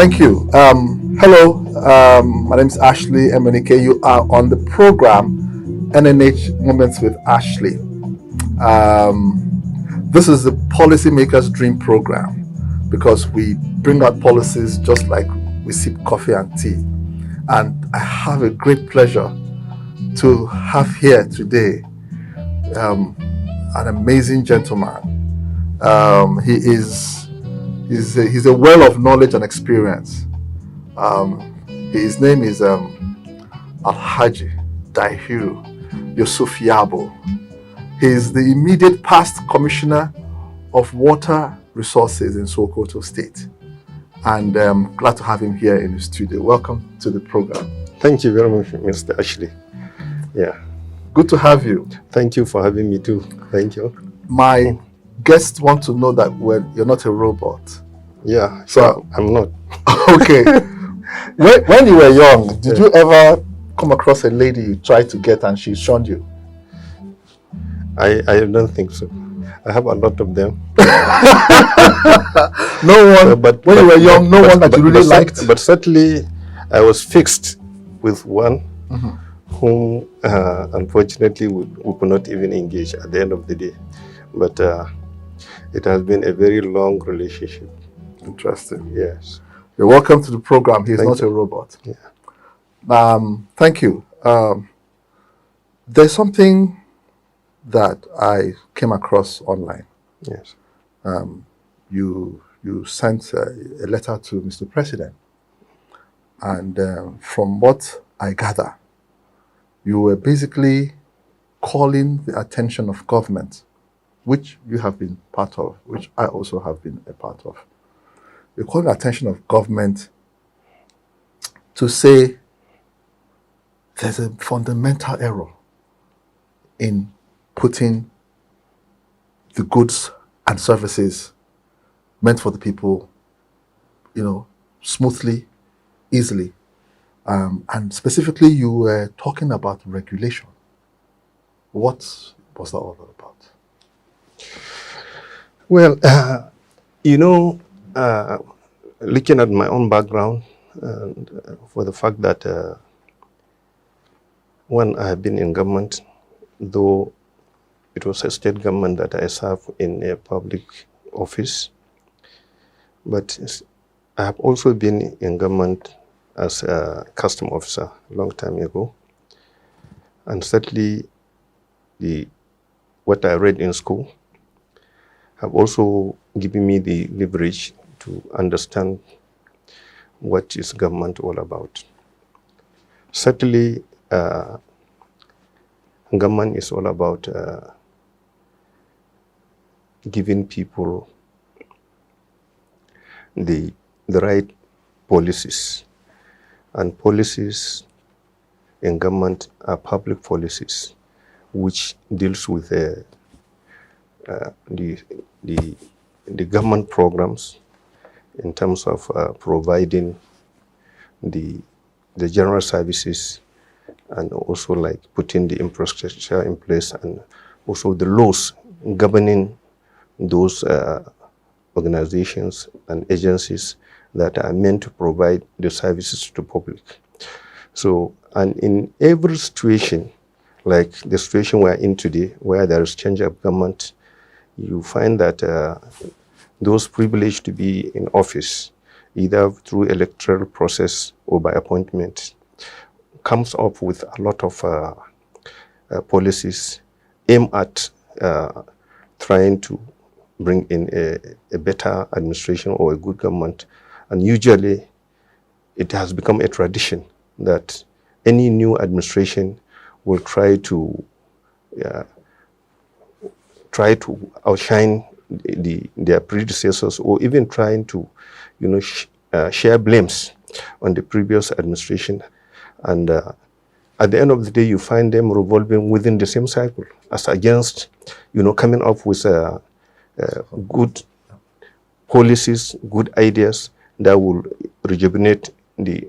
Thank you. Hello, my name is Ashley Emenike. You are on the program NNH Moments with Ashley. This is the Policymakers Dream Program because we bring out policies just like we sip coffee and tea. And I have a great pleasure to have here today an amazing gentleman. He's a well of knowledge and experience. His name is Alhaji Dahiru Yusuf Yabo. He is the immediate past Commissioner of Water Resources in Sokoto State. And I'm glad to have him here in the studio. Welcome to the program. Thank you very much, Mr. Ashley. Yeah. Good to have you. Thank you for having me too. Thank you. My guests want to know that you're not a robot. Yeah, so I'm not. Okay. When you were young, did you ever come across a lady you tried to get and she shunned you? I don't think so. I have a lot of them. No one, but when you were young, no one that you really liked? But certainly, I was fixed with one whom, unfortunately, we could not even engage at the end of the day. But it has been a very long relationship. Interesting. Yes. You're welcome to the program. He's not a robot. Yeah. Thank you. There's something that I came across online. Yes. You sent a letter to Mr. President, and from what I gather, you were basically calling the attention of government, which you have been part of, which I also have been a part of. You're calling the attention of government to say there's a fundamental error in putting the goods and services meant for the people, smoothly, easily. And specifically, you were talking about regulation. What was that all about? Well, looking at my own background, and for the fact that when I have been in government, though it was a state government that I served in a public office, but I have also been in government as a custom officer a long time ago. And certainly, what I read in school have also given me the leverage to understand what is government all about. Certainly, government is all about giving people the right policies. And policies in government are public policies, which deals with the government programs in terms of providing the general services, and also like putting the infrastructure in place, and also the laws governing those organizations and agencies that are meant to provide the services to the public. So, and in every situation, like the situation we're in today, where there is change of government, you find that those privileged to be in office, either through electoral process or by appointment, comes up with a lot of policies aimed at trying to bring in a better administration or a good government. And usually it has become a tradition that any new administration will try to outshine their predecessors, or even trying to share blames on the previous administration. And at the end of the day, you find them revolving within the same cycle, as against coming up with good policies, good ideas that will rejuvenate the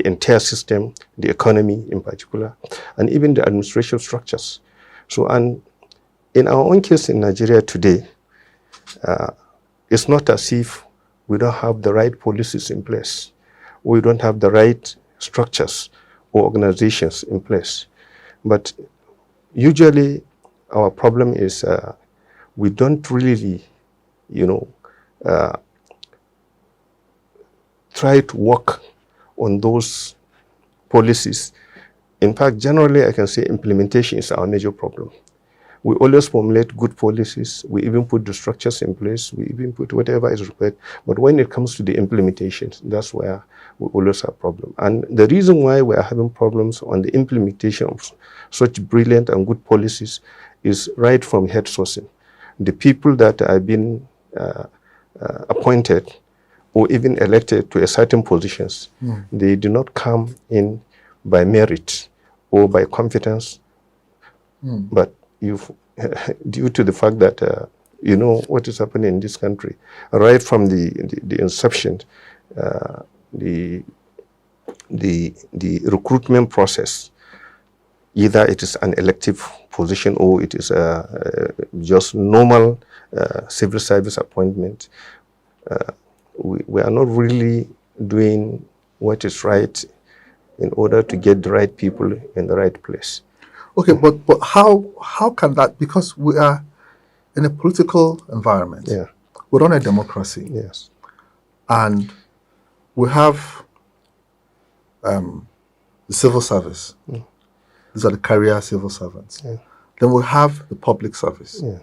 entire system, the economy in particular, and even the administrative structures. So, and in our own case in Nigeria today, it's not as if we don't have the right policies in place, we don't have the right structures or organizations in place. But usually our problem is we don't really, try to work on those policies. In fact, generally, I can say implementation is our major problem. We always formulate good policies. We even put the structures in place. We even put whatever is required. But when it comes to the implementation, that's where we always have problems. And the reason why we are having problems on the implementation of such brilliant and good policies is right from head sourcing. The people that have been appointed or even elected to a certain positions, they do not come in by merit or by competence, but due to the fact that what is happening in this country, right from the inception, the recruitment process, either it is an elective position or it is just normal civil service appointment. We are not really doing what is right in order to get the right people in the right place. Okay, but how can that, because we are in a political environment. Yeah. We're on a democracy. Yes. And we have the civil service. These are the career civil servants. Yeah. Then we have the public service. Yeah.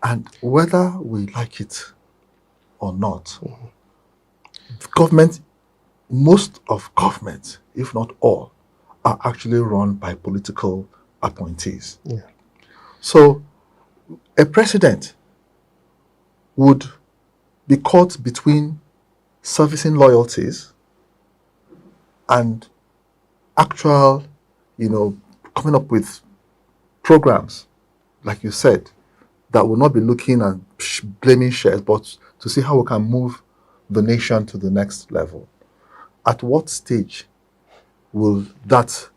And whether we like it or not, government, most of government, if not all, are actually run by political appointees. Yeah. So a president would be caught between servicing loyalties and actual, coming up with programs, like you said, that will not be looking and blaming shares, but to see how we can move the nation to the next level. At what stage will that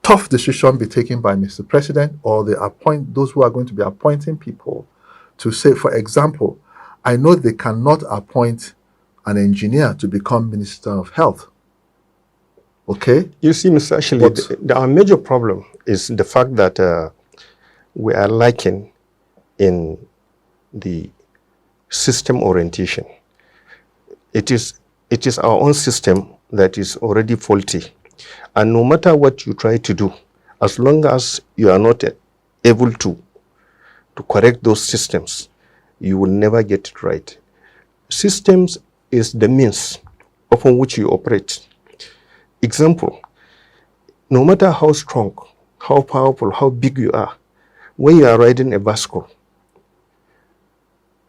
tough decision be taken by Mr. President, or those who are going to be appointing people to say, for example, I know they cannot appoint an engineer to become Minister of Health. Okay? You see, Mr. Ashley, our major problem is the fact that we are lacking in the system orientation. It is our own system that is already faulty. And no matter what you try to do, as long as you are not able to correct those systems, you will never get it right. Systems is the means upon which you operate. Example, no matter how strong, how powerful, how big you are, when you are riding a bicycle,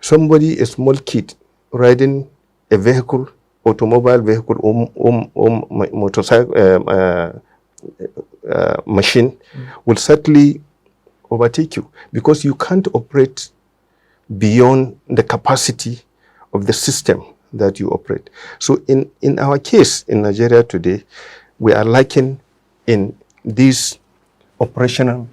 somebody, a small kid, riding a vehicle, automobile vehicle or motorcycle machine will certainly overtake you, because you can't operate beyond the capacity of the system that you operate. So in our case in Nigeria today, we are lacking in this operational,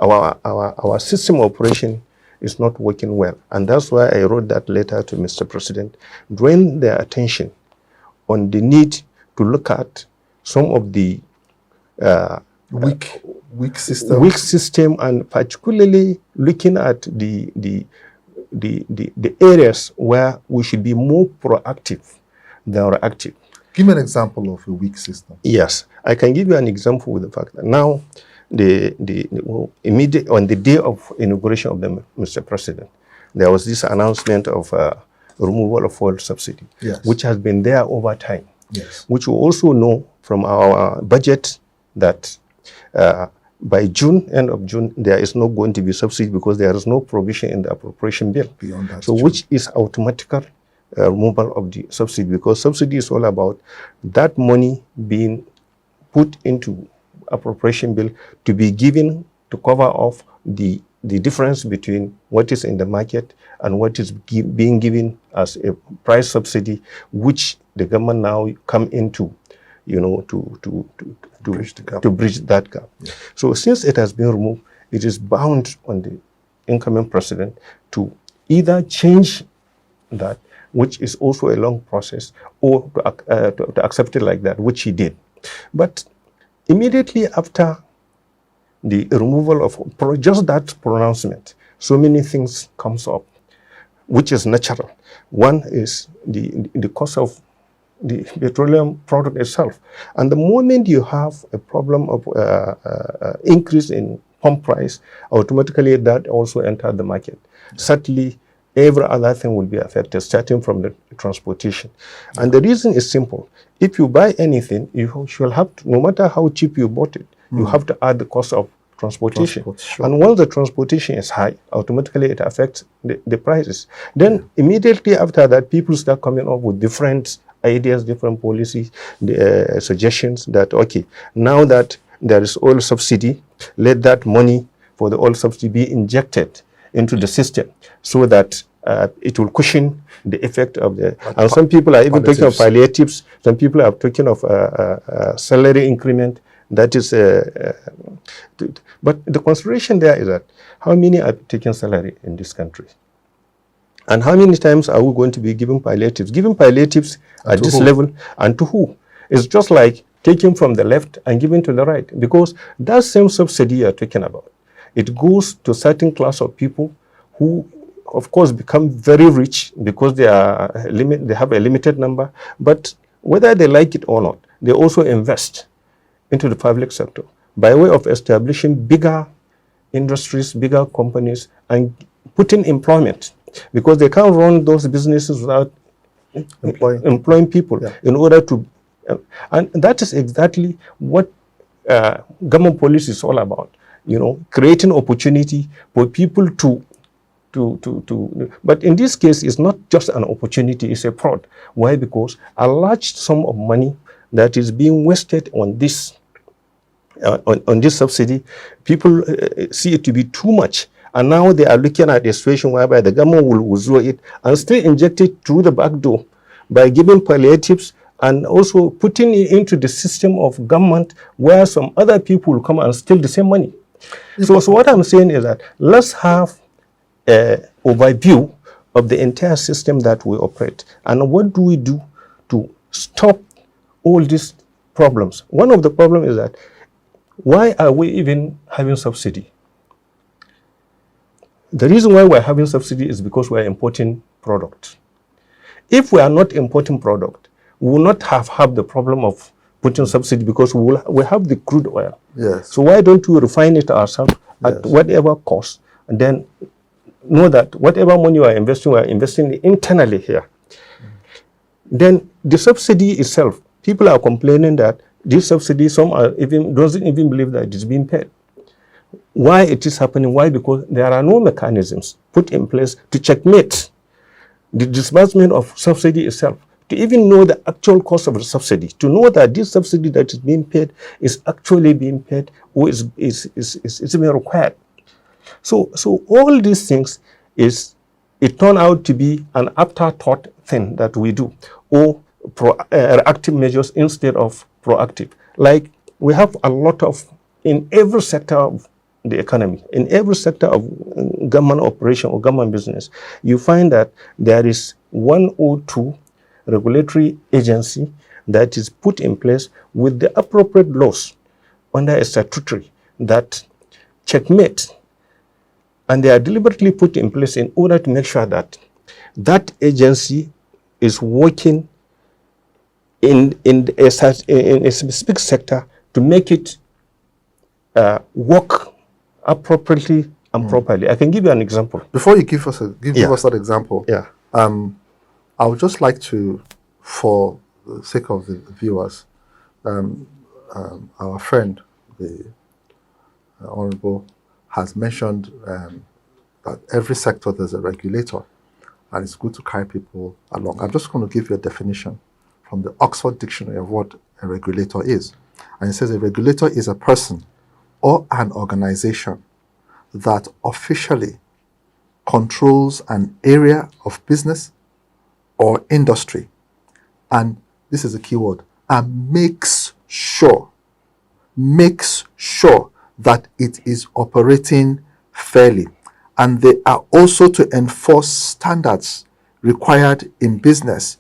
our system operation is not working well. And that's why I wrote that letter to Mr. President, drawing their attention on the need to look at some of the weak system, and particularly looking at the areas where we should be more proactive than reactive. Give me an example of a weak system. Yes, I can give you an example with the fact that now, immediate on the day of inauguration of Mr. President, there was this announcement of removal of fuel subsidy, yes, which has been there over time. Yes. Which we also know from our budget that by June, end of June, there is not going to be subsidy because there is no provision in the appropriation bill. Beyond that, so which is automatical removal of the subsidy, because subsidy is all about that money being put into appropriation bill to be given to cover off the difference between what is in the market and what is being given as a price subsidy, which the government now come into, to bridge that gap. Yeah. So since it has been removed, it is bound on the incoming president to either change that which is also a long process, or to accept it like that, which he did. But immediately after the removal of just that pronouncement, so many things comes up, which is natural. One is the cost of the petroleum product itself. And the moment you have a problem of increase in pump price, automatically that also enters the market. Certainly, every other thing will be affected, starting from the transportation. And the reason is simple. If you buy anything, you shall have to, no matter how cheap you bought it, you have to add the cost of transportation. Sure. And once the transportation is high, automatically it affects the prices. Then immediately after that, people start coming up with different ideas, different policies, suggestions that, okay, now that there is oil subsidy, let that money for the oil subsidy be injected into the system so that it will cushion the effect of the... And some people are even talking of palliatives. Some people are talking of salary increment. That is... but the consideration there is that how many are taking salary in this country? And how many times are we going to be giving palliatives? Giving palliatives at this level, and to who? It's just like taking from the left and giving to the right, because that same subsidy you're talking about, it goes to a certain class of people who, of course, become very rich because they have a limited number, but whether they like it or not, they also invest into the public sector by way of establishing bigger industries, bigger companies, and putting employment, because they can't run those businesses without employing people in order to... and that is exactly what government policy is all about, creating opportunity for people to... But in this case, it's not just an opportunity, it's a fraud. Why? Because a large sum of money that is being wasted on this subsidy, people see it to be too much. And now they are looking at a situation whereby the government will withdraw it and still inject it through the back door by giving palliatives and also putting it into the system of government where some other people will come and steal the same money. So what I'm saying is that let's have an overview of the entire system that we operate. And what do we do to stop all these problems? One of the problems is that why are we even having subsidy? The reason why we're having subsidy is because we're importing product. If we are not importing product, we will not have the problem of putting subsidy, because we have the crude oil. Yes. So why don't we refine it ourselves at whatever cost, and then know that whatever money we are investing internally here. Then the subsidy itself, people are complaining that this subsidy, some are doesn't even believe that it is being paid. Why it is happening? Why? Because there are no mechanisms put in place to checkmate the disbursement of subsidy itself, to even know the actual cost of the subsidy, to know that this subsidy that is being paid is actually being paid or is even required. So all these things it turned out to be an afterthought thing that we do, or reactive measures instead of proactive. Like we have a lot of, in every sector of the economy, in every sector of government operation or government business, you find that there is 1 or 2 regulatory agency that is put in place with the appropriate laws under a statutory that checkmate, and they are deliberately put in place in order to make sure that that agency is working in a specific sector to make it work appropriately and properly. I can give you an example. Before you give us that example, I would just like to, for the sake of the viewers, our friend, the Honorable, has mentioned that every sector there's a regulator, and it's good to carry people along. I'm just going to give you a definition from the Oxford Dictionary of what a regulator is. And it says a regulator is a person or an organization that officially controls an area of business or industry, and this is a key word, and makes sure that it is operating fairly. And they are also to enforce standards required in business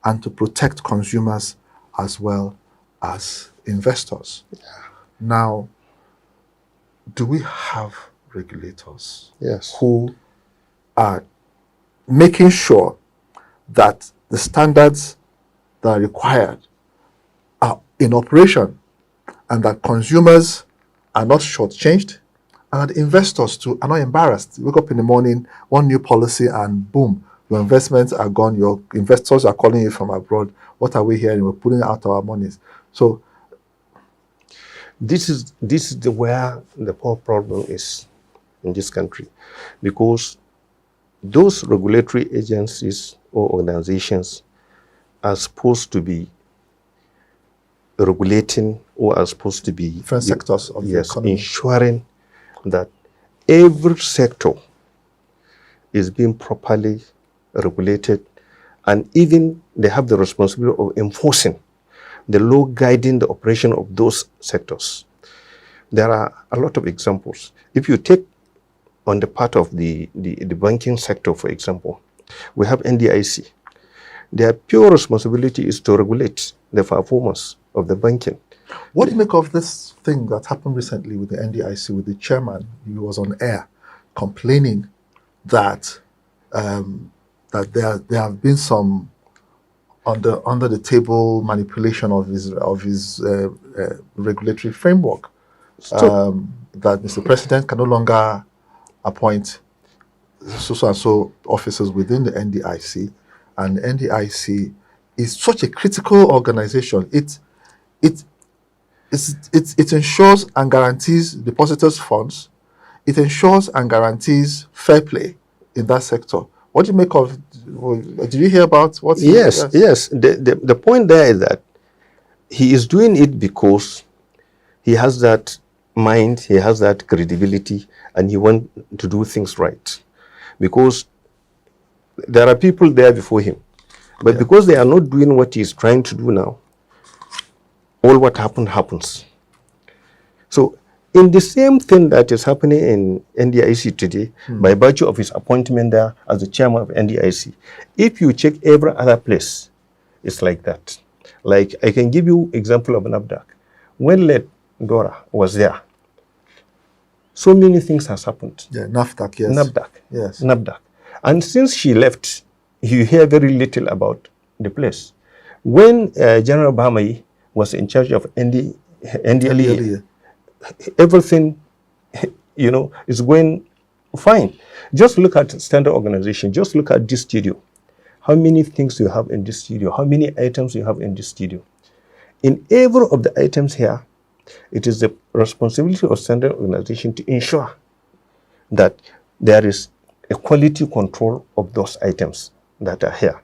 and to protect consumers as well as investors. Now, do we have regulators who are making sure that the standards that are required are in operation and that consumers are not shortchanged and that investors too are not embarrassed? You wake up in the morning, one new policy, and boom, your investments are gone. Your investors are calling you from abroad. What are we hearing? We're pulling out our monies. So this is where the poor problem is in this country, because those regulatory agencies or organizations are supposed to be regulating or are supposed to be different sectors of the economy, ensuring that every sector is being properly regulated, and even they have the responsibility of enforcing the law guiding the operation of those sectors. There are a lot of examples. If you take on the part of the banking sector, for example, we have NDIC. Their pure responsibility is to regulate the performance of the banking. What do you make of this thing that happened recently with the NDIC, with the chairman? He was on air complaining that that there have been some under the table manipulation of his regulatory framework. That Mr. President can no longer appoint so and so officers within the NDIC, and the NDIC is such a critical organization. It ensures and guarantees depositors' funds. It ensures and guarantees fair play in that sector. What do you make of? Did you hear about what? Yes. The point there is that he is doing it because he has that mind, he has that credibility, and he wants to do things right. Because there are people there before him, but because they are not doing what he is trying to do now, all what happened happens. So in the same thing that is happening in NDIC today, by virtue of his appointment there as the chairman of NDIC, if you check every other place, it's like that. Like, I can give you example of NAFDAC. When late Dora was there, so many things has happened. Yeah, NAFDAC, yes. NAFDAC, yes. NAFDAC. And since she left, you hear very little about the place. When General Bahamay was in charge of NDLEA, everything, is going fine. Just look at standard organization. Just look at this studio. How many things you have in this studio? How many items you have in this studio? In every of the items here, it is the responsibility of standard organization to ensure that there is a quality control of those items that are here.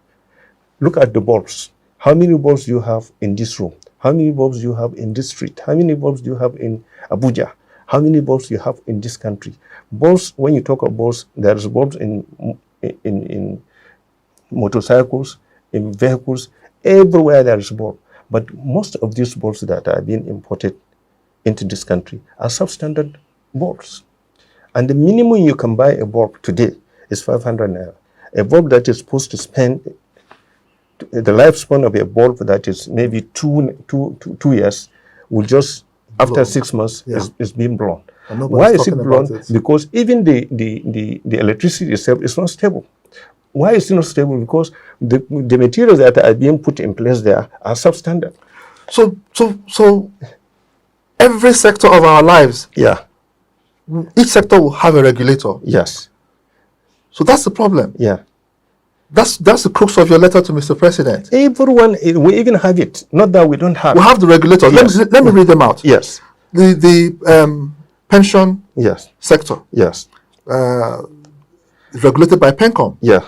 Look at the bulbs. How many bulbs do you have in this room? How many bulbs do you have in this street? How many bulbs do you have in Abuja? How many bulbs do you have in this country? Bulbs, when you talk of bulbs, there is bulbs in motorcycles, in vehicles, everywhere there is bulb. But most of these bulbs that are being imported into this country are substandard bulbs. And the minimum you can buy a bulb today is 500 naira. A bulb that is supposed to spend the lifespan of a bulb that is maybe two years will just, after 6 months, is being blown. Why is it blown? Because even the electricity itself is not stable. Why is it not stable? Because the materials that are being put in place there are substandard. So every sector of our lives, each sector will have a regulator. Yes. So that's the problem. Yeah. That's the crux of your letter to Mr. President. Everyone, we even have it. Not that we don't have. We have the regulators. Yes. Let me read them out. Yes. The pension sector. Yes. Is regulated by PENCOM. Yeah.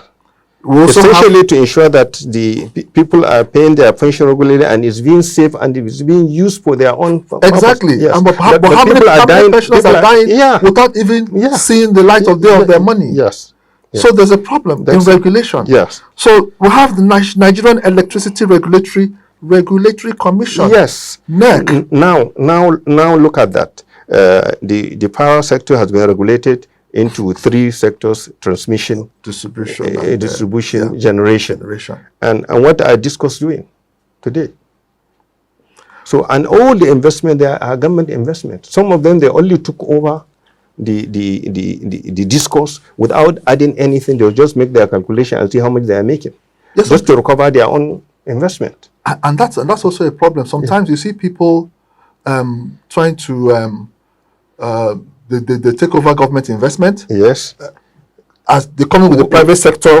We also especially to ensure that the people are paying their pension regularly and it's being safe and it's being used for their own purpose. Exactly. Yes. But how many pensioners are dying without even seeing the light of day of their money? Yes. So there's a problem in regulation. Yes. So we have the Nigerian Electricity Regulatory Commission. Yes. NEC. Now look at that. The power sector has been regulated. into 3 sectors: transmission, distribution, and, distribution, generation. And what are discos doing today? So, and all the investment there are government investment. Some of them, they only took over the discos without adding anything. They'll just make their calculation and see how much they are making, just to recover their own investment. And that's also a problem. Sometimes you see people trying to they take over government investment. Yes. As they come in with the private sector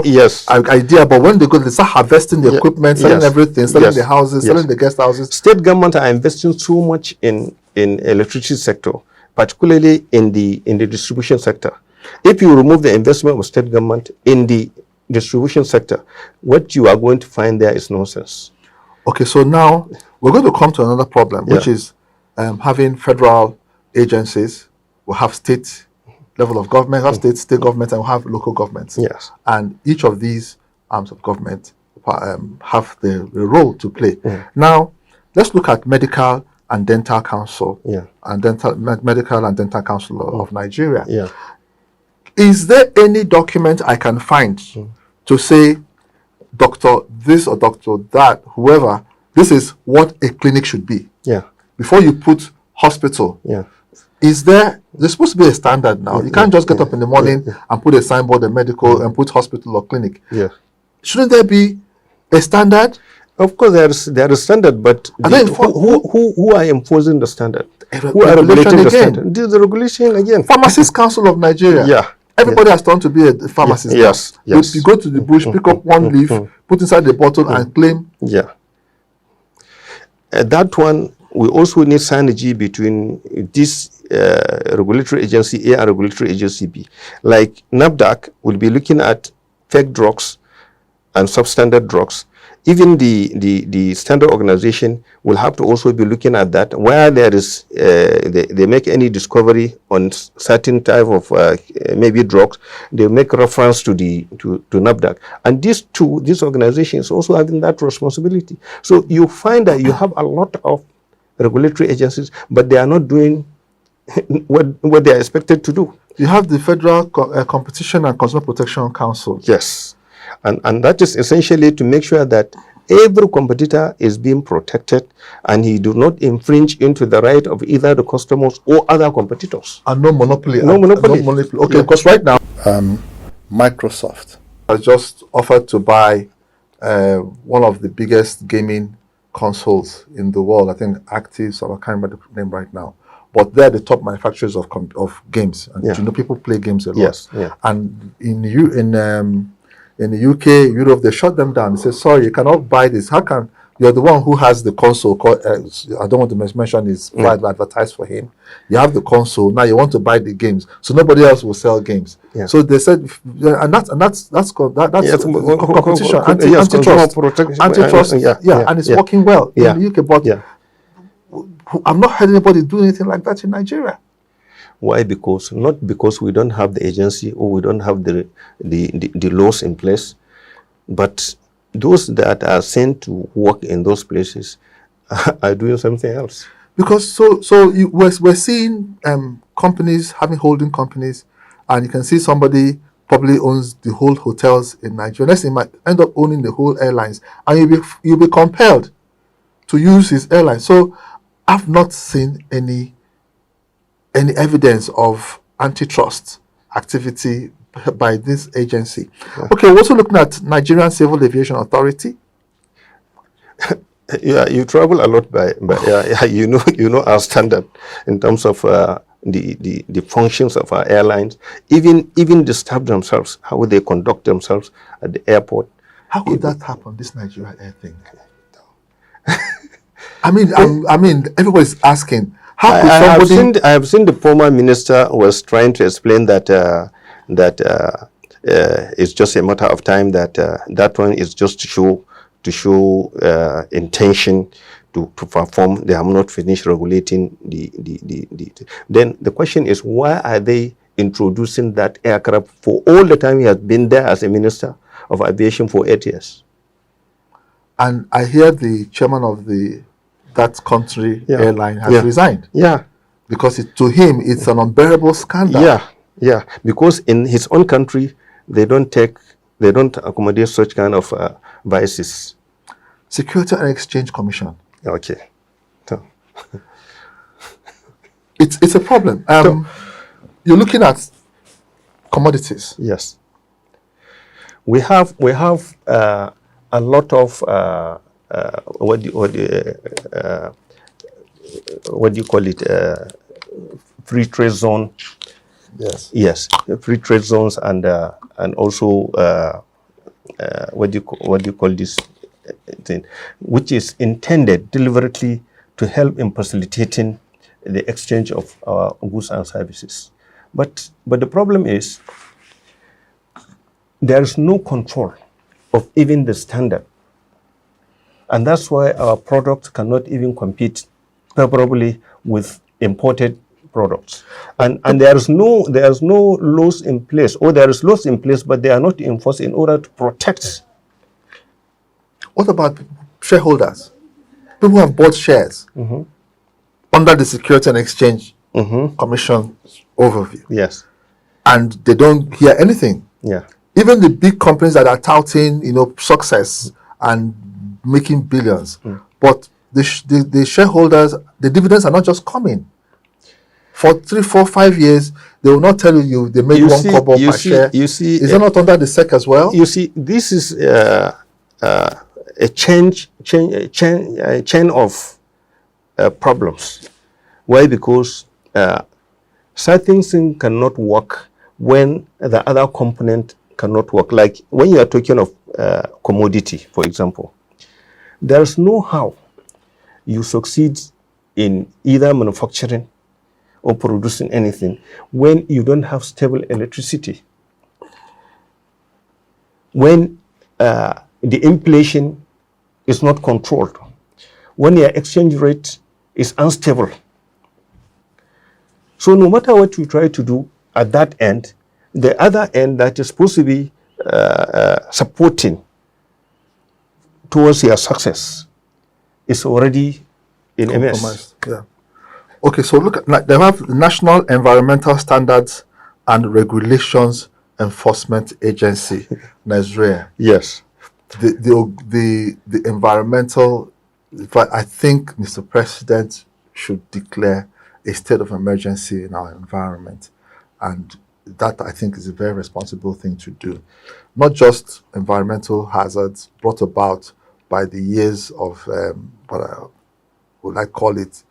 idea, but when they go, they start harvesting the equipment, selling everything, selling the houses, selling the guest houses. State governments are investing so much in electricity sector, particularly in the distribution sector. If you remove the investment of state government in the distribution sector, what you are going to find there is nonsense. Okay, so now we're going to come to another problem, which is having federal agencies. We'll have state level of government, have state government, and we'll have local governments. Yes. And each of these arms of government have the role to play. Now, let's look at Medical and Dental Council and Medical and Dental Council of Nigeria. Is there any document I can find to say, doctor this or doctor that, whoever, this is what a clinic should be? Before you put hospital. Is there's supposed to be a standard now? You can't just get up in the morning and put a signboard, a medical, and put hospital or clinic. Shouldn't there be a standard? Of course, there is standard, but who are enforcing the standard? Who are regulating the standard? This is the regulation again. Pharmacist Council of Nigeria. Everybody has turned to be a pharmacist. You go to the bush, pick up one leaf, put inside the bottle, and claim. That one, we also need synergy between this regulatory agency A and regulatory agency B. Like NAFDAC will be looking at fake drugs and substandard drugs. Even the standard organization will have to also be looking at that. Where there is, they make any discovery on certain type of maybe drugs, they make reference to NAFDAC. And these organizations also having that responsibility. So you find that you have a lot of regulatory agencies, but they are not doing what they are expected to do. You have the Federal Competition and Consumer Protection Council. Yes. And that is essentially to make sure that every competitor is being protected and he do not infringe into the right of either the customers or other competitors. And no monopoly. No monopoly. Okay, because right now, Microsoft has just offered to buy one of the biggest gaming consoles in the world. I think Actives, I can't remember the name right now. But they're the top manufacturers of games. And you know, people play games a lot. And in the UK, Europe, they shut them down. They say, sorry, you cannot buy this. How can, you're the one who has the console called, I don't want to mention his pride, advertise for him. You have the console, now you want to buy the games. So nobody else will sell games. So they said, and that's competition, antitrust. And it's working well in the UK. But I've not heard anybody do anything like that in Nigeria. Why? Because not because we don't have the agency or we don't have the laws in place, but those that are sent to work in those places are doing something else. Because we're seeing companies having holding companies, and you can see somebody probably owns the whole hotels in Nigeria. Next, he might end up owning the whole airlines, and you'll be compelled to use his airline. So I've not seen any evidence of antitrust activity by this agency. Okay, we're also looking at Nigerian Civil Aviation Authority. You travel a lot you know our standard in terms of the functions of our airlines, even the staff themselves, how they conduct themselves at the airport. How could that happen, this Nigeria Air thing? I mean, everybody's asking. How could somebody? I have seen the former minister was trying to explain that it's just a matter of time, that one is just to show intention to perform. They have not finished regulating Then the question is, why are they introducing that aircraft for all the time he has been there as a minister of aviation for 8 years? And I hear the chairman of that country airline has resigned. Yeah. Because to him, it's an unbearable scandal. Yeah, because in his own country, they don't accommodate such kind of biases. Security and Exchange Commission. Okay. So, It's a problem. You're looking at commodities. yes. We have a lot of what do you call it? Free trade zone. Yes. Yes, free trade zones and also what do you call this thing, which is intended deliberately to help in facilitating the exchange of goods and services. But the problem is there is no control of even the standard, and that's why our products cannot even compete favorably with imported products. And there is no laws in place, or there is laws in place, but they are not enforced in order to protect. What about shareholders? People who have bought shares under the Security and Exchange Commission overview, Yes. and they don't hear anything. Yeah. Even the big companies that are touting, success and making billions, but the shareholders, the dividends are not just coming. For 3, 4, 5 years, they will not tell you they make one kobo per share. Is that not under the SEC as well? You see, this is a chain of problems. Why? Because certain things cannot work when the other component cannot work. Like when you are talking of commodity, for example, there's no how you succeed in either manufacturing or producing anything when you don't have stable electricity, when the inflation is not controlled, when your exchange rate is unstable. So no matter what you try to do at that end, the other end that is supposed to be supporting towards your success is already in a mess. Yeah. Okay, so look, they have National Environmental Standards and Regulations Enforcement Agency, Nigeria. Yes. The environmental, I think Mr. President should declare a state of emergency in our environment, and that I think is a very responsible thing to do. Not just environmental hazards brought about by the years of what I would like call it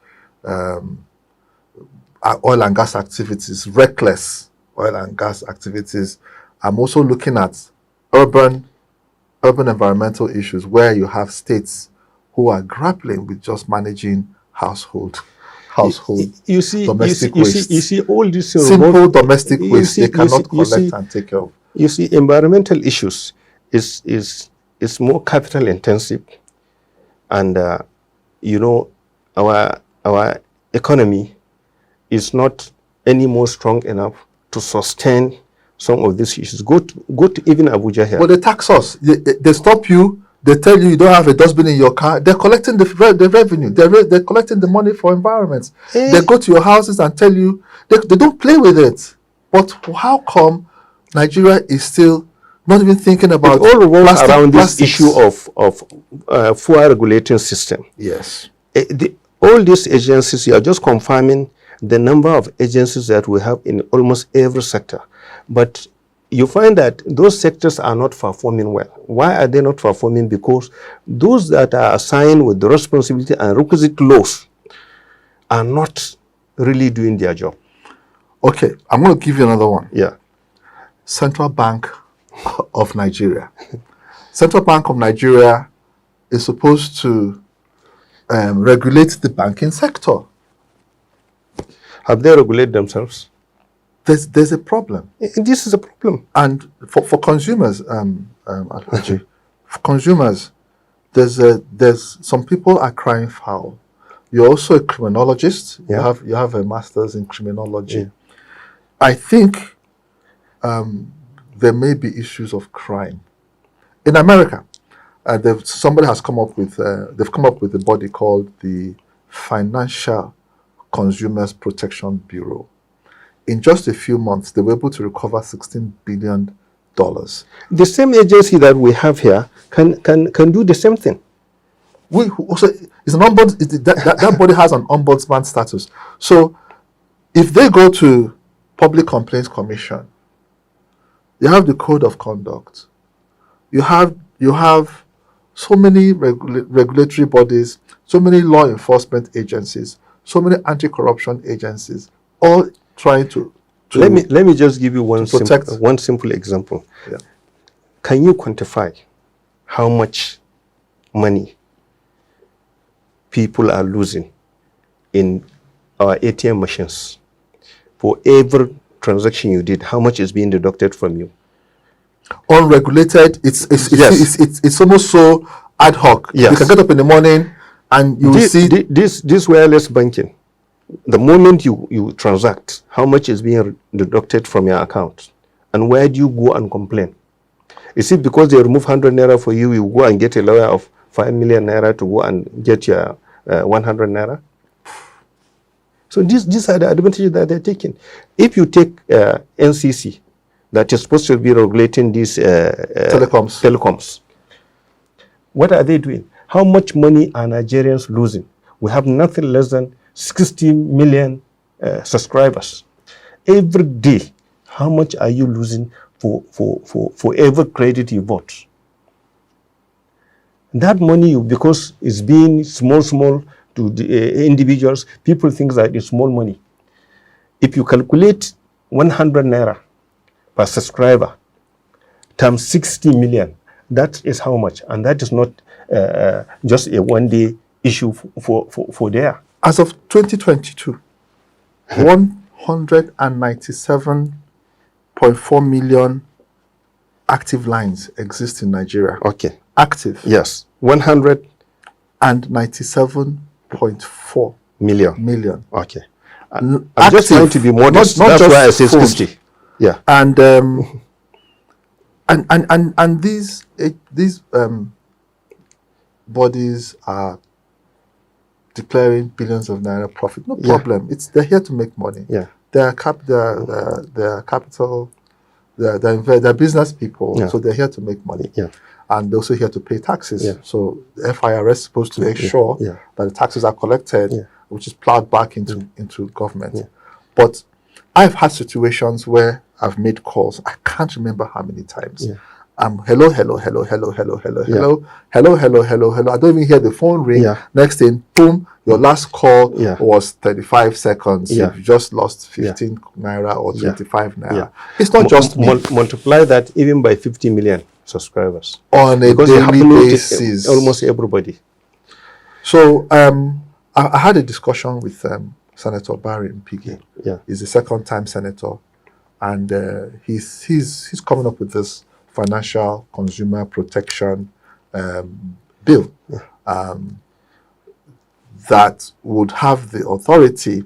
oil and gas activities, reckless oil and gas activities. I'm also looking at urban environmental issues where you have states who are grappling with just managing household domestic waste. You see all these simple domestic waste they cannot collect and take care of. You see, environmental issues is more capital intensive, and our economy is not any more strong enough to sustain some of these issues. Go to even Abuja here. But they tax us. They stop you. They tell you don't have a dustbin in your car. They're collecting the revenue. They're collecting the money for environments. They go to your houses and tell you they don't play with it. But how come Nigeria is still not even thinking about it? All revolves around plastics. This issue of fuel regulating system. Yes. All these agencies, you are just confirming the number of agencies that we have in almost every sector. But you find that those sectors are not performing well. Why are they not performing? Because those that are assigned with the responsibility and requisite laws are not really doing their job. Okay, I'm going to give you another one. Yeah. Central Bank of Nigeria. Central Bank of Nigeria is supposed to regulate the banking sector. Have they regulated themselves? There's a problem. This is a problem. And for consumers, Alhaji, for consumers, there's some people are crying foul. You're also a criminologist. Yeah. You have a master's in criminology. Yeah. I think there may be issues of crime in America. Somebody has come up with they've come up with a body called the Financial Consumers Protection Bureau. in just a few months, they were able to recover $16 billion. The same agency that we have here can do the same thing. We also is an that body has an ombudsman status. So if they go to Public Complaints Commission, you have the code of conduct. You have so many regulatory bodies, so many law enforcement agencies, so many anti-corruption agencies, all trying to let me just give you one simple example. Yeah. Can you quantify how much money people are losing in our ATM machines for every transaction you did? How much is being deducted from you? Unregulated, it's almost so ad hoc. Yes. You can get up in the morning and you will see this wireless banking. The moment you transact, how much is being deducted from your account, and where do you go and complain? Is it because they remove 100 naira for you, you go and get a lawyer of 5 million naira to go and get your 100 naira? So these are the advantages that they're taking. If you take NCC, that is supposed to be regulating these telecoms, what are they doing? How much money are Nigerians losing? We have nothing less than 60 million subscribers. Every day, how much are you losing for every credit you bought? That money, because it's being small to the individuals, people think that it's small money. If you calculate 100 naira per subscriber times 60 million, that is how much, and that is not just a one-day issue for there. As of 2022, 197.4 million active lines exist in Nigeria. Okay. Active. Yes. 197.4 million. Okay. I'm just trying to be modest. Not That's why I say phones. 60. Yeah. And these bodies are declaring billions of naira profit. No problem. They're here to make money. Yeah. They're capital. They're business people. Yeah. So they're here to make money. Yeah. And they're also here to pay taxes. Yeah. So the FIRS is supposed to make sure that the taxes are collected, which is plowed back into government. Yeah. But I've had situations where I've made calls. I can't remember how many times. Yeah. Hello. I don't even hear the phone ring. Yeah. Next thing, boom, your last call was 35 seconds. Yeah. You just lost 15 naira or 25 naira. Yeah. It's not just me. Multiply that even by 50 million subscribers. On a daily basis. Almost everybody. So I had a discussion with Senator Barry Mpigi. Yeah. He's the second-time senator. And he's coming up with this financial consumer protection bill that would have the authority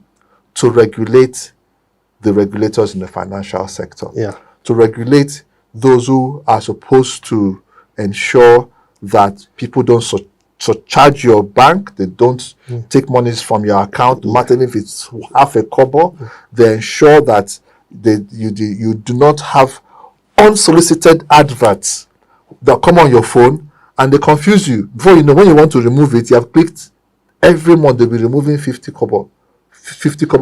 to regulate the regulators in the financial sector, to regulate those who are supposed to ensure that people don't charge your bank, they don't take monies from your account, no matter if it's half a kobo. They ensure that you do not have unsolicited adverts that come on your phone and they confuse you. Before you know, when you want to remove it, you have clicked. Every month they'll be removing 50 kobo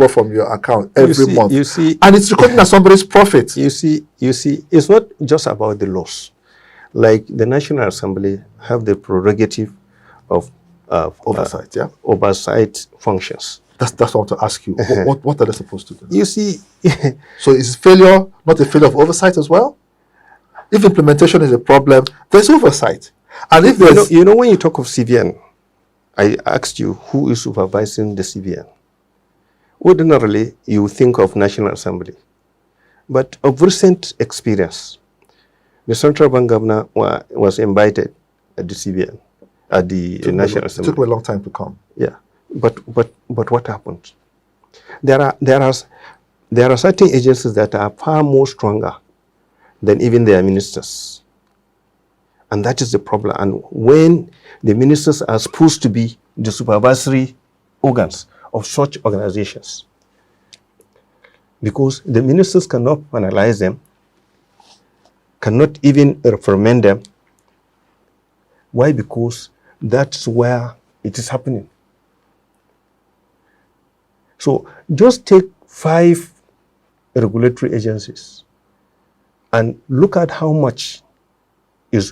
from your account every month. You see, and it's recording as somebody's profit. You see, it's not just about the laws. Like the National Assembly have the prerogative of oversight, oversight functions. That's what I want to ask you. What are they supposed to do? You see, so is failure not a failure of oversight as well? If implementation is a problem, there's oversight. And if there's when you talk of CVN, I asked you who is supervising the CVN. Ordinarily, you think of National Assembly, but of recent experience, the Central Bank Governor was invited at the CVN, at the National Assembly. It took me a long time to come. Yeah. But what happened? There are certain agencies that are far more stronger than even their ministers, and that is the problem. And when the ministers are supposed to be the supervisory organs of such organizations, because the ministers cannot analyze them, cannot even reprimand them. Why? Because that's where it is happening. So just take 5 regulatory agencies and look at how much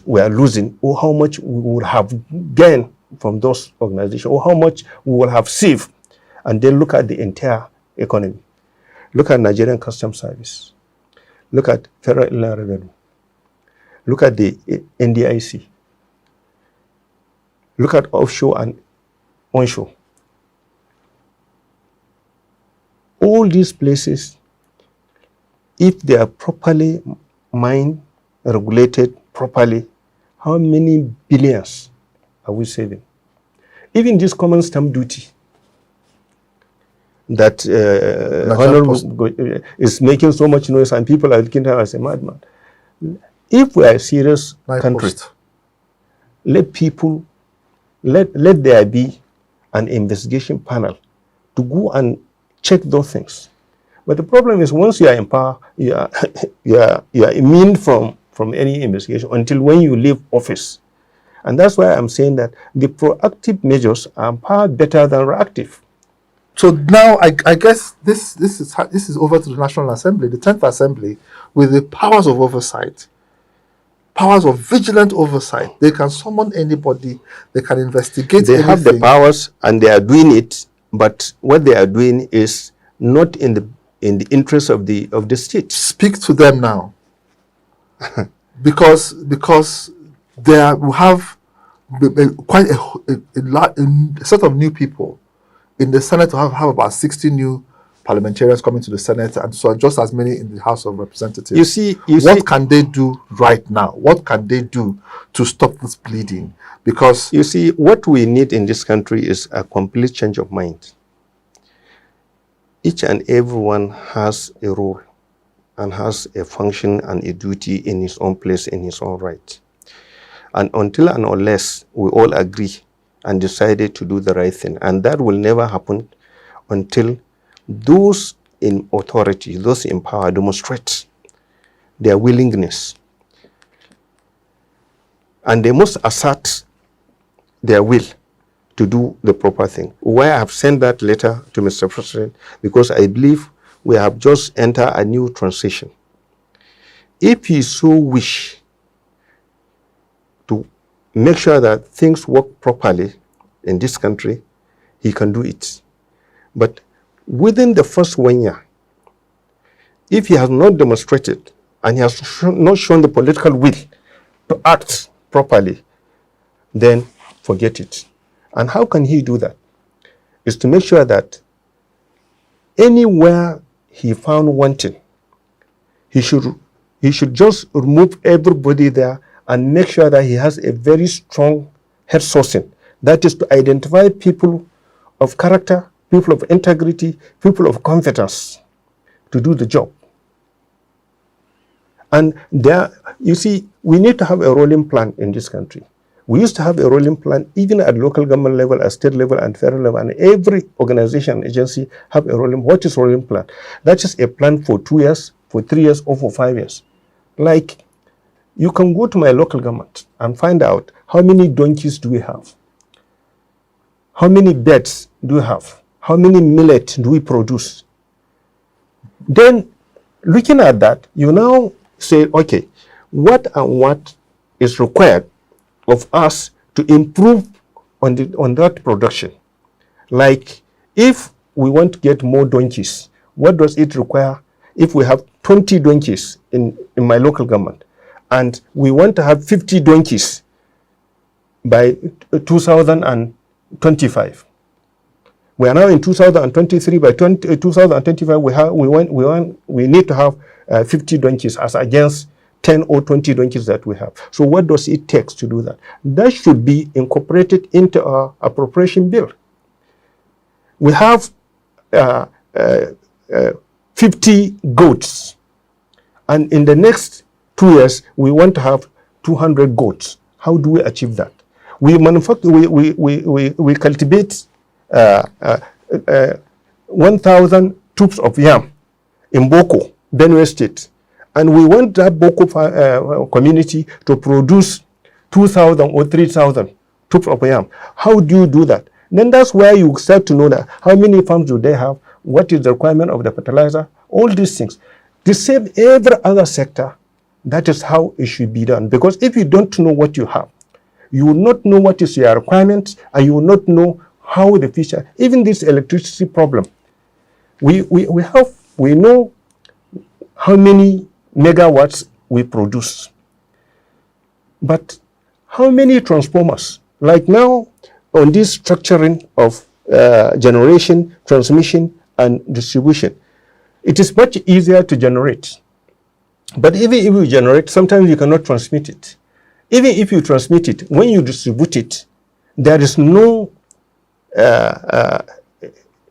we are losing, or how much we would have gained from those organizations, or how much we will have saved, and then look at the entire economy. Look at Nigerian Customs Service. Look at Federal Inland Revenue. Look at the NDIC. Look at offshore and onshore. All these places, if they are properly mined, regulated properly, how many billions are we saving? Even this common stamp duty that is making so much noise and people are looking at it as a madman. If we are a serious country, let there be an investigation panel to go and check those things. But the problem is, once you are in power, you are immune from any investigation until when you leave office. And that's why I'm saying that the proactive measures are far better than reactive. So now I guess this is over to the National Assembly, the 10th Assembly, with the powers of oversight, powers of vigilant oversight. They can summon anybody, they can investigate They anything. have the powers and they are doing it, but what they are doing is not in the interest of the state. Speak to them now. because they we have quite a set of new people in the Senate. To have about 60 new parliamentarians coming to the Senate, and so just as many in the House of Representatives. What can they do right now? What can they do to stop this bleeding? Because you see, what we need in this country is a complete change of mind. Each and everyone has a role and has a function and a duty in his own place, in his own right. And until and unless we all agree and decided to do the right thing, and that will never happen until those in authority, those in power, demonstrate their willingness. And they must assert their will to do the proper thing. Why I have sent that letter to Mr. President, because I believe we have just entered a new transition. If he so wish to make sure that things work properly in this country, he can do it. But within the first 1 year, if he has not demonstrated and he has not shown the political will to act properly, then forget it. And how can he do that? Is to make sure that anywhere he found wanting, he should just remove everybody there and make sure that he has a very strong head sourcing. That is to identify people of character, people of integrity, people of competence to do the job. And there, you see, we need to have a rolling plan in this country. We used to have a rolling plan even at local government level, at state level, and federal level, and every organization, agency have a rolling. What is rolling plan? That's just a plan for 2 years, for 3 years, or for 5 years. Like, you can go to my local government and find out how many donkeys do we have? How many beds do we have? How many millet do we produce? Then, looking at that, you now say, okay, what and what is required of us to improve on that production? Like, if we want to get more donkeys, what does it require? If we have 20 donkeys in my local government, and we want to have 50 donkeys by 2025. We are now in 2023. By 2025, we need to have 50 donkeys as against 10 or 20 donkeys that we have. So what does it take to do that? That should be incorporated into our appropriation bill. We have 50 goats, and in the next 2 years, we want to have 200 goats. How do we achieve that? We manufacture, we cultivate 1,000 tubes of yam in Boko, Benue State, and we want that Boko community to produce 2,000 or 3,000 tubes of yam. How do you do that? Then that's where you start to know that how many farms do they have, what is the requirement of the fertilizer, all these things. The same every other sector, that is how it should be done. Because if you don't know what you have, you will not know what is your requirements, and you will not know how the future, even this electricity problem, we know how many megawatts we produce, but how many transformers? Like now, on this structuring of generation, transmission, and distribution, it is much easier to generate. But even if you generate, sometimes you cannot transmit it. Even if you transmit it, when you distribute it, there is no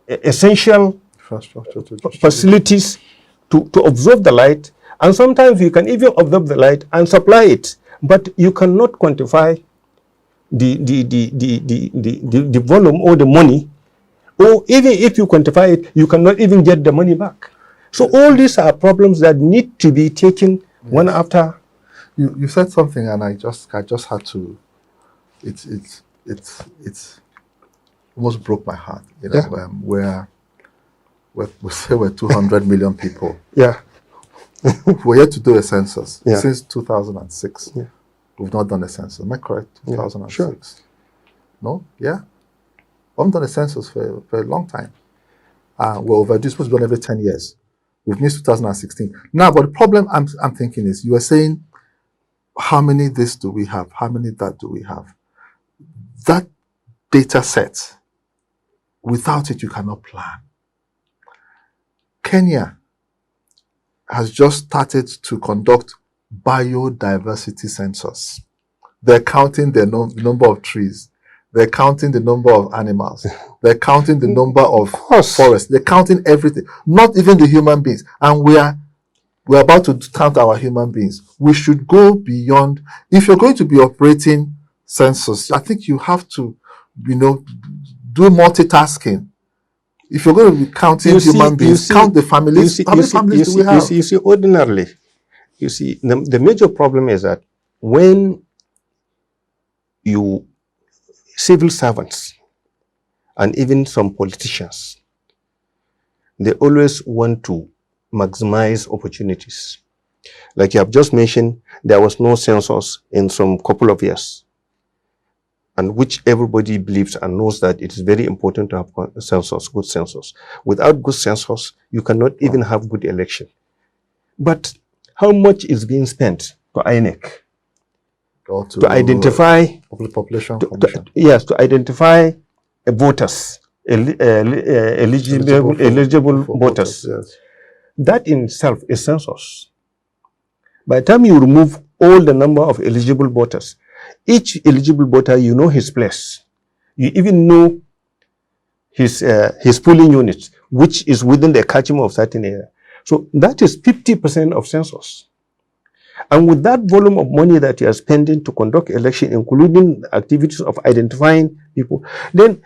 essential facilities to absorb the light. And sometimes you can even absorb the light and supply it, but you cannot quantify the volume or the money, or even if you quantify it, you cannot even get the money back. So all these are problems that need to be taken one after. You said something, and I just had to. It's almost broke my heart. You know, we say we're 200 million people. Yeah. We're yet to do a census since 2006. Yeah. We've not done a census. Am I correct? 2006. Sure. No? Yeah. We haven't done a census for a long time. We're overdue. Supposed to be done every 10 years. We've missed 2016. Now, but the problem I'm thinking is, you were saying, how many this do we have? How many that do we have? That data set, without it, you cannot plan. Kenya has just started to conduct biodiversity census. They're counting the number of trees. They're counting the number of animals. They're counting the number of forests. They're counting everything, not even the human beings. And we're about to count our human beings. We should go beyond. If you're going to be operating census, I think you have to, do multitasking. If you're going to be counting human beings, count the families. How many families do we have? You see, ordinarily, the major problem is that when civil servants and even some politicians, they always want to maximize opportunities. Like you have just mentioned, there was no census in some couple of years, and which everybody believes and knows that it is very important to have census, good census. Without good census, you cannot even have good election. But how much is being spent to INEC? To identify population yes, to identify voters, eligible voters. Yes. That in itself is census. By the time you remove all the number of eligible voters, each eligible voter, you know his place. You even know his polling units, which is within the catchment of certain area. So that is 50% of census. And with that volume of money that you are spending to conduct election, including activities of identifying people, then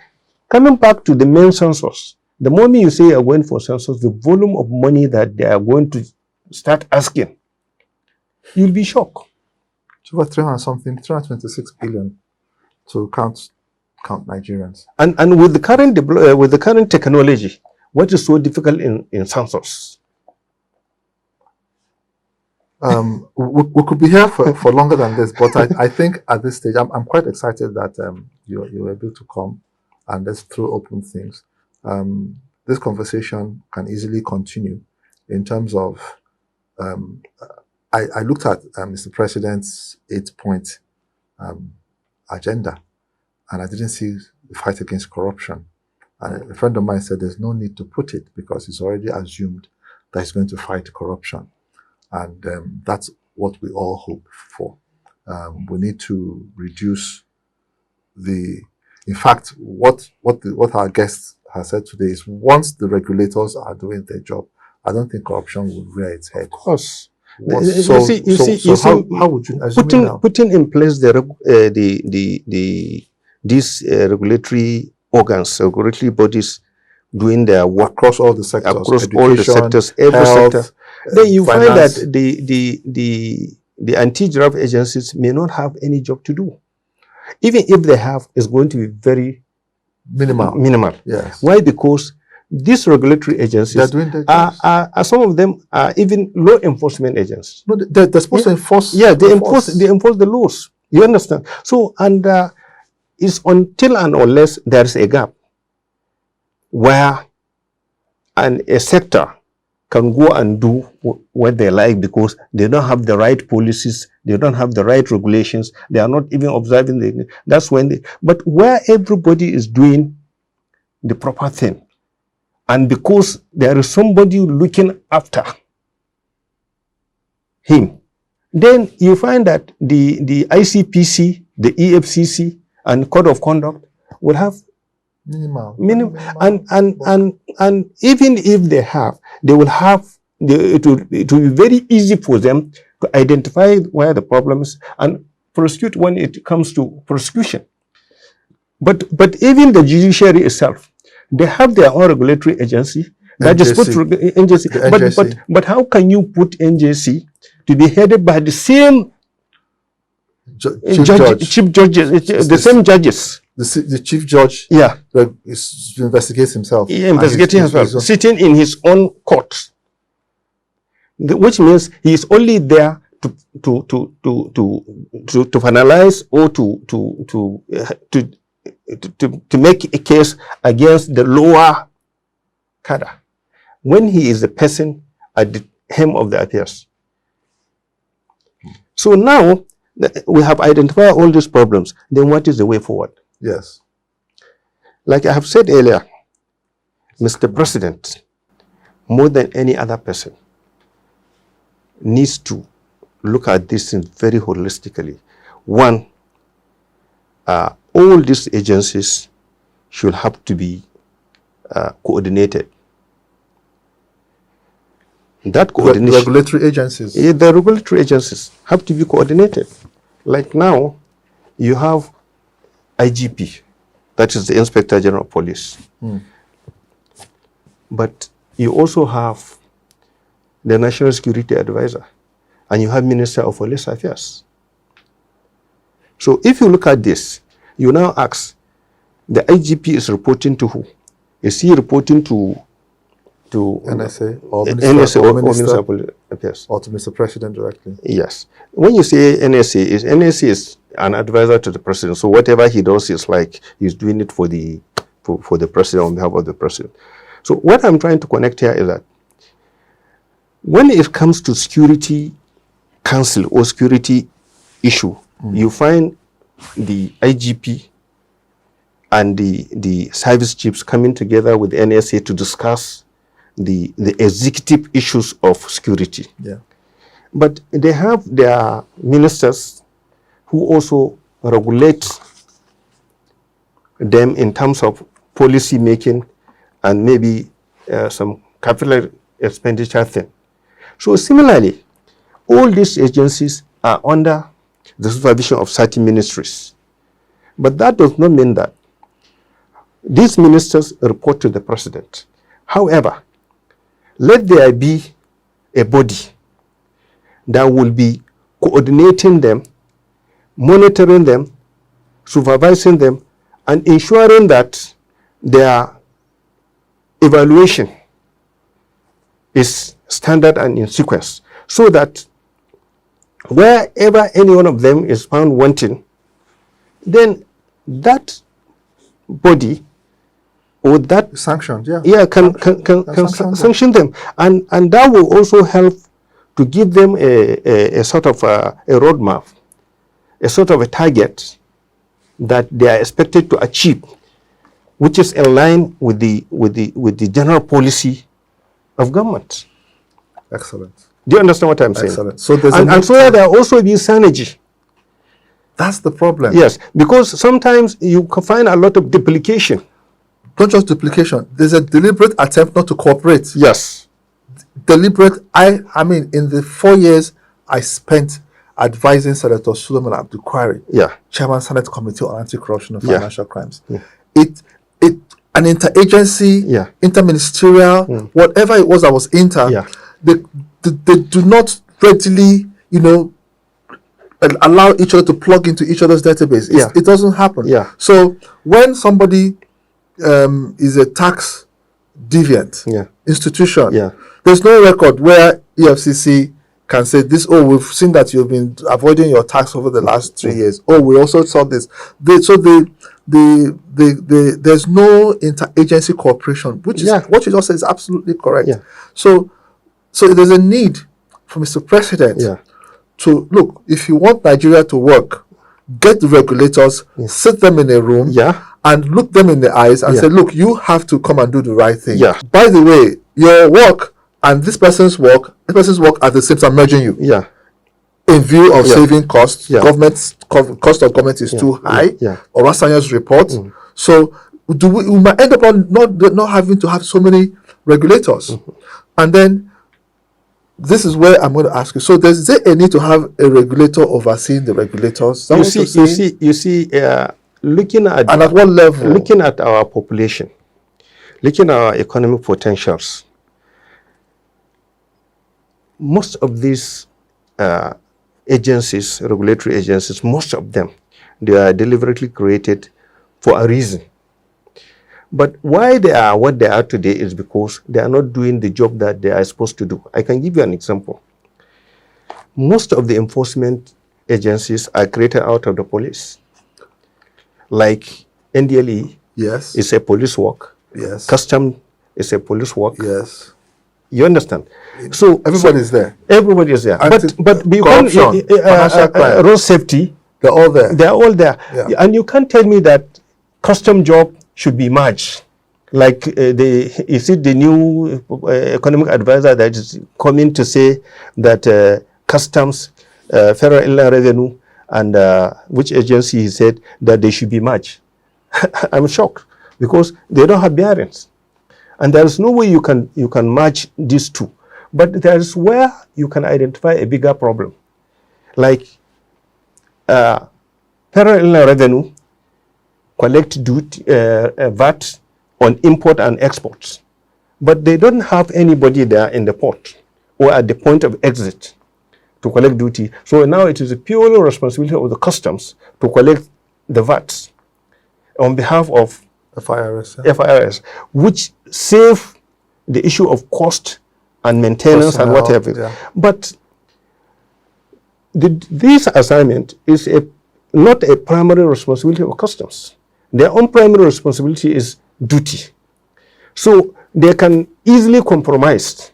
coming back to the main census, the moment you say you are going for census, the volume of money that they are going to start asking, you'll be shocked. It's over 326 billion to count Nigerians. And with the current technology, what is so difficult in census? We could be here for longer than this, but I think at this stage, I'm quite excited that you were able to come and let's throw open things. This conversation can easily continue in terms of, I looked at Mr. President's 8-point agenda, and I didn't see the fight against corruption. And a friend of mine said there's no need to put it because it's already assumed that he's going to fight corruption. And that's what we all hope for. We need to reduce in fact, what our guest has said today is once the regulators are doing their job, I don't think corruption will rear its head. Of course. How would you putting in place these regulatory organs, regulatory bodies, doing their work across all the sectors, across all the sectors, every health, sector, then you finance. find that the anti-graft agencies may not have any job to do. Even if they have, it's going to be very minimal. Yes. Why? Because these regulatory agencies are some of them are even law enforcement agents. No, they're supposed to enforce. Yeah, they enforce the laws. You understand? So, and it's until and unless there is a gap where a sector can go and do what they like because they don't have the right policies, they don't have the right regulations, they are not even observing the. That's when but where everybody is doing the proper thing, and because there is somebody looking after him, then you find that the ICPC, the EFCC, and Code of Conduct will have minimal. And even if they have, they will have it will be very easy for them to identify where the problem is and prosecute when it comes to prosecution. But even the judiciary itself, they have their own regulatory agency that is put NJC. But how can you put NJC to be headed by the same chief judges, the same judges? The chief judge, investigates himself. He investigating himself, sitting in his own court, which means he is only there to finalize or to make a case against the lower cadre, when he is the person at the helm of the affairs. So now we have identified all these problems. Then what is the way forward? Yes. Like I have said earlier, Mr. President, more than any other person, needs to look at this thing very holistically. One, all these agencies should have to be coordinated. That coordination, regulatory agencies. Yeah, the regulatory agencies have to be coordinated. Like now, you have IGP, that is the Inspector General of Police. But you also have the National Security Advisor, and you have Minister of Police Affairs. So if you look at this, you now ask, the IGP is reporting to who? Is he reporting to NSA or Minister of Police Affairs? Or to Mr. President directly? Yes. When you say NSA is an advisor to the president. So whatever he does is like he's doing it for the president, on behalf of the president. So what I'm trying to connect here is that when it comes to security council or security issue, you find the IGP and the service chiefs coming together with the NSA to discuss the executive issues of security. Yeah. But they have their ministers who also regulate them in terms of policy making and maybe some capital expenditure thing. So similarly, all these agencies are under the supervision of certain ministries. But that does not mean that these ministers report to the president. However, let there be a body that will be coordinating them, monitoring them, supervising them, and ensuring that their evaluation is standard and in sequence, so that wherever any one of them is found wanting, then that body or that sanctioned, can sanction them, and that will also help to give them a sort of a roadmap, a sort of a target that they are expected to achieve, which is in line with the general policy of government. Excellent. Do you understand what I'm saying? Excellent. So there's and so there also be synergy. That's the problem. Yes, because sometimes you can find a lot of duplication. Not just duplication. There's a deliberate attempt not to cooperate. Yes. Deliberate. I mean, in the 4 years I spent advising Senator Suleiman Abdul Kwari, Chairman Senate Committee on Anti-Corruption and Financial Crimes, it an interagency, interministerial, whatever it was that was they do not readily, allow each other to plug into each other's database. It doesn't happen. So when somebody is a tax deviant institution, there's no record where EFCC can say this, we've seen that you've been avoiding your tax over the last 3 years. We also saw this. There's no interagency cooperation, which is what you just said is absolutely correct. So there's a need for Mr. President to look, if you want Nigeria to work, get the regulators, sit them in a room, and look them in the eyes and say, look, you have to come and do the right thing. By the way, your work and this person's work at the same time merging you. In view of saving costs, cost of government is too high. Orasanya's report. So we might end up on not having to have so many regulators. And then this is where I'm going to ask you. So is there a need to have a regulator overseeing the regulators? You see, looking at and at what level? Looking at our population, looking at our economic potentials, most of these agencies, regulatory agencies, most of them, they are deliberately created for a reason. But why they are what they are today is because they are not doing the job that they are supposed to do. I can give you an example. Most of the enforcement agencies are created out of the police. Like NDLE is a police work. Custom is a police work. You understand? So everybody's there. Everybody is there. But corruption, road safety, they're all there. They're all there. And you can't tell me that custom job should be merged. Like is it the new economic advisor that is coming to say that customs, federal inland revenue, and which agency he said that they should be merged? I'm shocked because they don't have bearings. And there is no way you can merge these two. But there is where you can identify a bigger problem. Like federal inland revenue collect duty, VAT on import and exports. But they don't have anybody there in the port or at the point of exit to collect duty. So now it is a purely responsibility of the customs to collect the VAT on behalf of FIRS, which save the issue of cost and maintenance and whatever. But this assignment is not a primary responsibility of customs. Their own primary responsibility is duty. So they can easily compromise.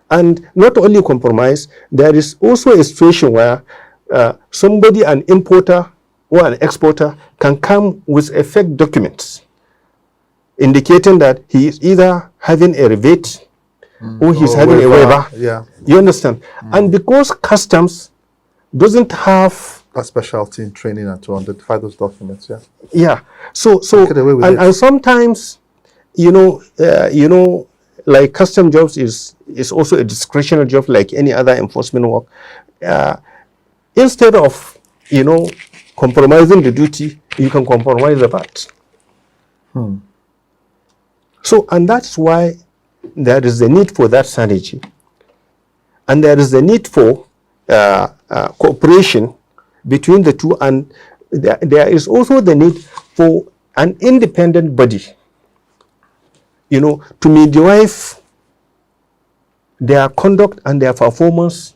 And not only compromise, there is also a situation where somebody, an importer or an exporter, can come with a fake documents indicating that he is either having a rebate or he's having a waiver. You understand? And because customs doesn't have a specialty in training and to identify those documents, So and sometimes, like custom jobs is also a discretionary job like any other enforcement work. Instead of, compromising the duty, you can compromise the VAT. So, and that's why there is a need for that synergy. And there is a need for cooperation between the two. And there is also the need for an independent body, to midwife their conduct and their performance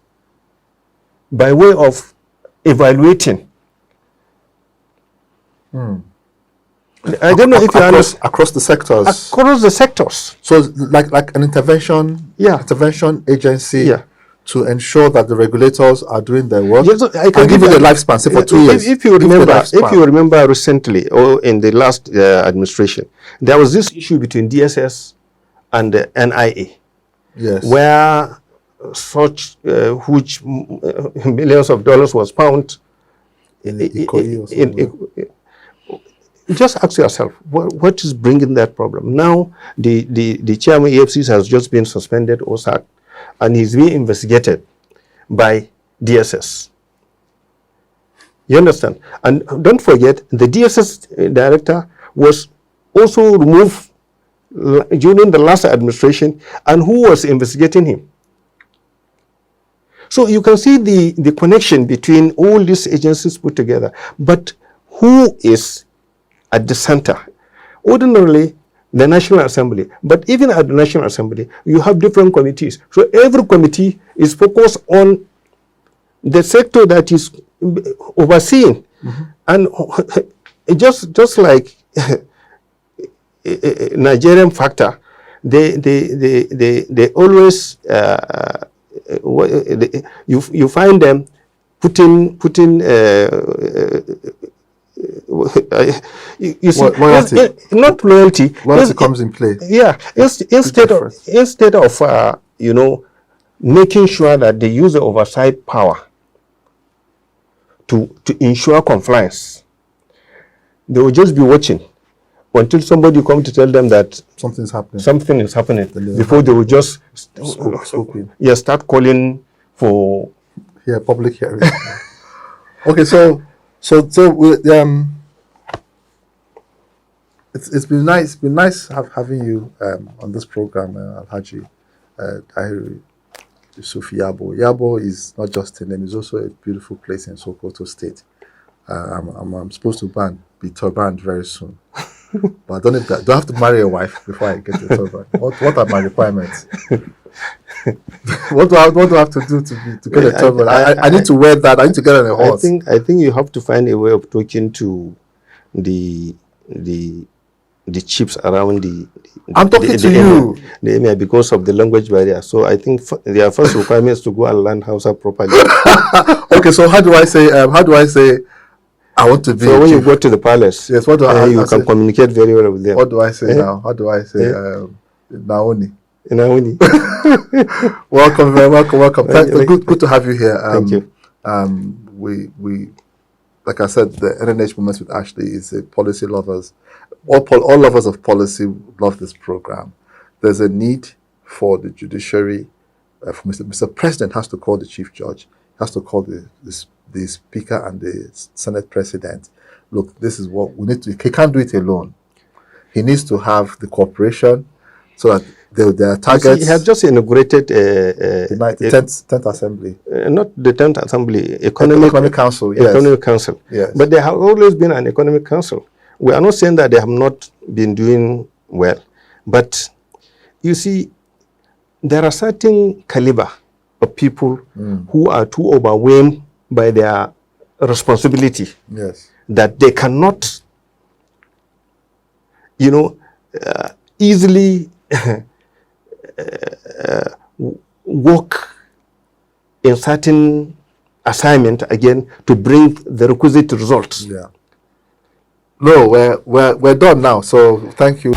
by way of evaluating. I don't know if you understand. Across the sectors. Across the sectors. So like an intervention agency to ensure that the regulators are doing their work. I can give you the lifespan, say for 2 years. If you remember recently, or in the last administration, there was this issue between DSS and the NIA. Where such huge millions of dollars was found just ask yourself, what is bringing that problem? Now, the chairman EFCC has just been suspended or sacked, and he's being investigated by DSS. You understand? And don't forget, the DSS director was also removed during the last administration, and who was investigating him. So you can see the connection between all these agencies put together. But who is at the center? Ordinarily, the National Assembly. But even at the National Assembly, you have different committees. So every committee is focused on the sector that is overseen. And just like Nigerian factor, they always you find them putting you see, loyalty. Not loyalty. Loyalty comes in play. Yeah, instead of making sure that they use the oversight power to ensure compliance, they will just be watching until somebody comes to tell them that something is happening before they will just start calling for public hearing. Okay, so we, it's been nice having you on this program, Alhaji Dahiru Yusuf Yabo. Yabo is not just a name; it's also a beautiful place in Sokoto State. I'm supposed to be turbaned very soon. But do I have to marry a wife before I get a turban? What are my requirements? what do I have to do to get a turban? I need to wear that. I need to get on a horse. I think you have to find a way of talking to the chiefs around I'm talking to you. The emir, because of the language barrier. So I think their first requirement is to go and learn Hausa properly. Okay, so how do I say I want to be? So when you go to the palace, yes, what do you can communicate very well with them. What do I say now? How do I say Naoni? Naoni. Welcome. Good to have you here. Thank you. We like I said, the NNH Moments with Ashley is a policy lovers. All lovers of policy love this program. There's a need for the judiciary. For Mr. President has to call the Chief Judge, has to call the Speaker and the Senate President. Look, this is what we need to. He can't do it alone. He needs to have the cooperation so that their targets. He has just inaugurated the 10th Assembly. Not the 10th Assembly, Economic Council. Yes. Economic Council. Yes. But there have always been an Economic Council. We are not saying that they have not been doing well. But you see, there are certain caliber of people who are too overwhelmed by their responsibility. Yes. That they cannot, easily work in certain assignment again to bring the requisite results. Yeah. No, we're done now. So thank you.